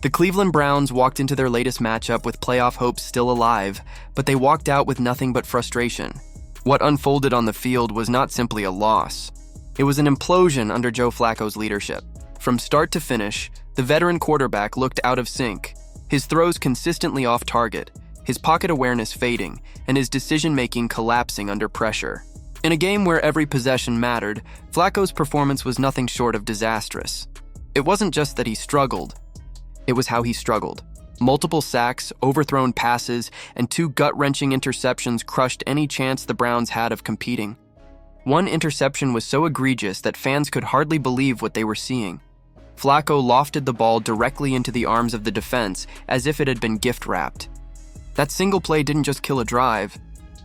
The Cleveland Browns walked into their latest matchup with playoff hopes still alive, but they walked out with nothing but frustration. What unfolded on the field was not simply a loss. It was an implosion under Joe Flacco's leadership. From start to finish, the veteran quarterback looked out of sync, his throws consistently off target, his pocket awareness fading, and his decision-making collapsing under pressure. In a game where every possession mattered, Flacco's performance was nothing short of disastrous. It wasn't just that he struggled, it was how he struggled. Multiple sacks, overthrown passes, and 2 gut-wrenching interceptions crushed any chance the Browns had of competing. One interception was so egregious that fans could hardly believe what they were seeing. Flacco lofted the ball directly into the arms of the defense as if it had been gift-wrapped. That single play didn't just kill a drive,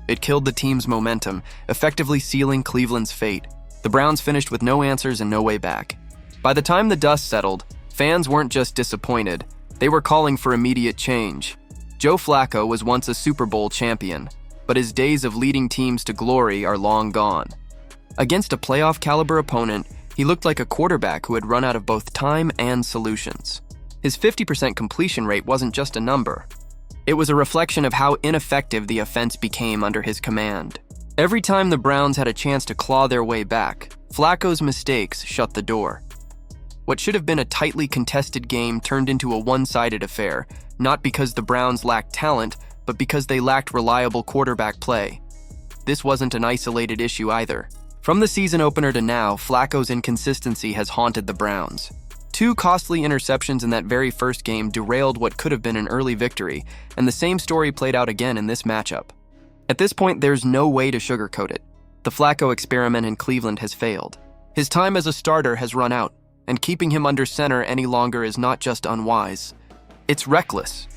it killed the team's momentum, effectively sealing Cleveland's fate. The Browns finished with no answers and no way back. By the time the dust settled, fans weren't just disappointed, they were calling for immediate change. Joe Flacco was once a Super Bowl champion, but his days of leading teams to glory are long gone. Against a playoff-caliber opponent, he looked like a quarterback who had run out of both time and solutions. His 50% completion rate wasn't just a number. It was a reflection of how ineffective the offense became under his command. Every time the Browns had a chance to claw their way back, Flacco's mistakes shut the door. What should have been a tightly contested game turned into a one-sided affair, not because the Browns lacked talent, but because they lacked reliable quarterback play. This wasn't an isolated issue either. From the season opener to now, Flacco's inconsistency has haunted the Browns. 2 costly interceptions in that very first game derailed what could have been an early victory, and the same story played out again in this matchup. At this point, there's no way to sugarcoat it. The Flacco experiment in Cleveland has failed. His time as a starter has run out, and keeping him under center any longer is not just unwise, it's reckless.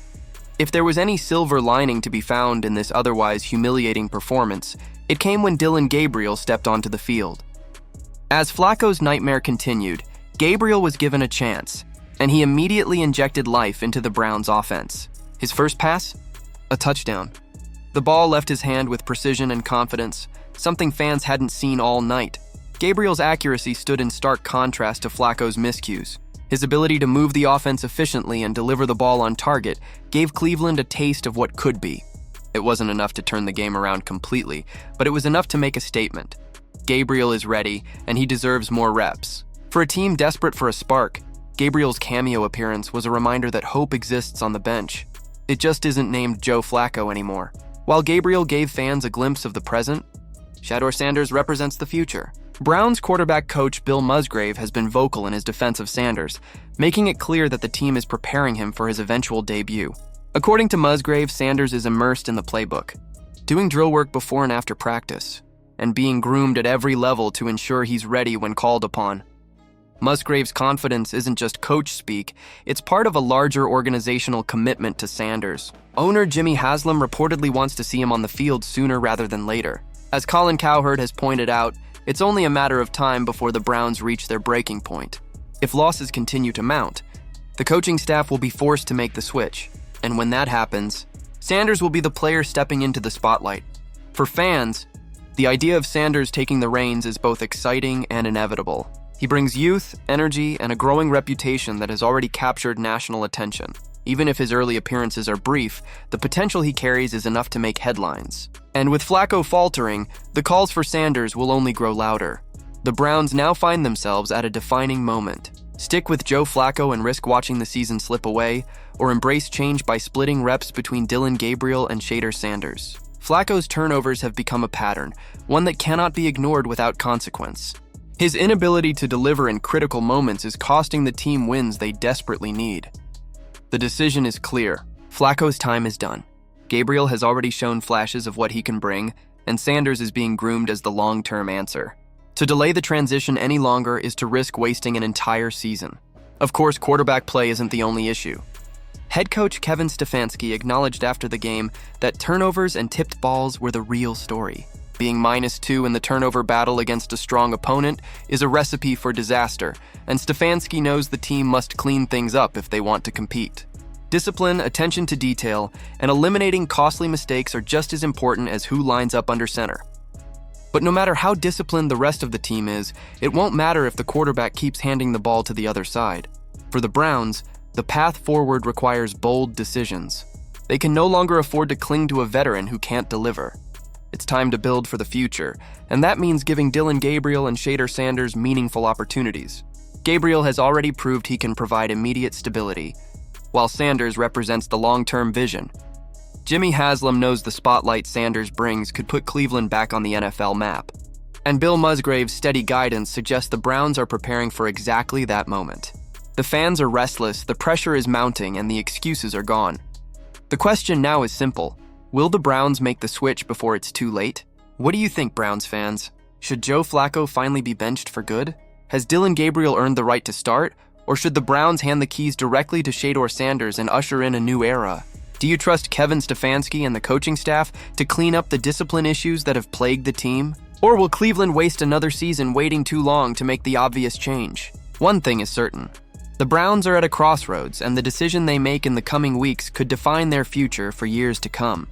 If there was any silver lining to be found in this otherwise humiliating performance, it came when Dillon Gabriel stepped onto the field. As Flacco's nightmare continued, Gabriel was given a chance, and he immediately injected life into the Browns' offense. His first pass? A touchdown. The ball left his hand with precision and confidence, something fans hadn't seen all night. Gabriel's accuracy stood in stark contrast to Flacco's miscues. His ability to move the offense efficiently and deliver the ball on target gave Cleveland a taste of what could be. It wasn't enough to turn the game around completely, but it was enough to make a statement. Gabriel is ready, and he deserves more reps. For a team desperate for a spark, Gabriel's cameo appearance was a reminder that hope exists on the bench. It just isn't named Joe Flacco anymore. While Gabriel gave fans a glimpse of the present, Shedeur Sanders represents the future. Browns quarterback coach Bill Musgrave has been vocal in his defense of Sanders, making it clear that the team is preparing him for his eventual debut. According to Musgrave, Sanders is immersed in the playbook, doing drill work before and after practice, and being groomed at every level to ensure he's ready when called upon. Musgrave's confidence isn't just coach speak, it's part of a larger organizational commitment to Sanders. Owner Jimmy Haslam reportedly wants to see him on the field sooner rather than later. As Colin Cowherd has pointed out, it's only a matter of time before the Browns reach their breaking point. If losses continue to mount, the coaching staff will be forced to make the switch, and when that happens, Sanders will be the player stepping into the spotlight. For fans, the idea of Sanders taking the reins is both exciting and inevitable. He brings youth, energy, and a growing reputation that has already captured national attention. Even if his early appearances are brief, the potential he carries is enough to make headlines. And with Flacco faltering, the calls for Sanders will only grow louder. The Browns now find themselves at a defining moment. Stick with Joe Flacco and risk watching the season slip away, or embrace change by splitting reps between Dillon Gabriel and Shedeur Sanders. Flacco's turnovers have become a pattern, one that cannot be ignored without consequence. His inability to deliver in critical moments is costing the team wins they desperately need. The decision is clear. Flacco's time is done. Gabriel has already shown flashes of what he can bring, and Sanders is being groomed as the long-term answer. To delay the transition any longer is to risk wasting an entire season. Of course, quarterback play isn't the only issue. Head coach Kevin Stefanski acknowledged after the game that turnovers and tipped balls were the real story. Being -2 in the turnover battle against a strong opponent is a recipe for disaster, and Stefanski knows the team must clean things up if they want to compete. Discipline, attention to detail, and eliminating costly mistakes are just as important as who lines up under center. But no matter how disciplined the rest of the team is, it won't matter if the quarterback keeps handing the ball to the other side. For the Browns, The path forward requires bold decisions. They can no longer afford to cling to a veteran who can't deliver. It's time to build for the future, and that means giving Dillon Gabriel and Shedeur Sanders meaningful opportunities. Gabriel has already proved he can provide immediate stability, while Sanders represents the long-term vision. Jimmy Haslam knows the spotlight Sanders brings could put Cleveland back on the NFL map. And Bill Musgrave's steady guidance suggests the Browns are preparing for exactly that moment. The fans are restless, the pressure is mounting, and the excuses are gone. The question now is simple. Will the Browns make the switch before it's too late? What do you think, Browns fans? Should Joe Flacco finally be benched for good? Has Dillon Gabriel earned the right to start? Or should the Browns hand the keys directly to Shedeur Sanders and usher in a new era? Do you trust Kevin Stefanski and the coaching staff to clean up the discipline issues that have plagued the team? Or will Cleveland waste another season waiting too long to make the obvious change? One thing is certain. The Browns are at a crossroads, and the decision they make in the coming weeks could define their future for years to come.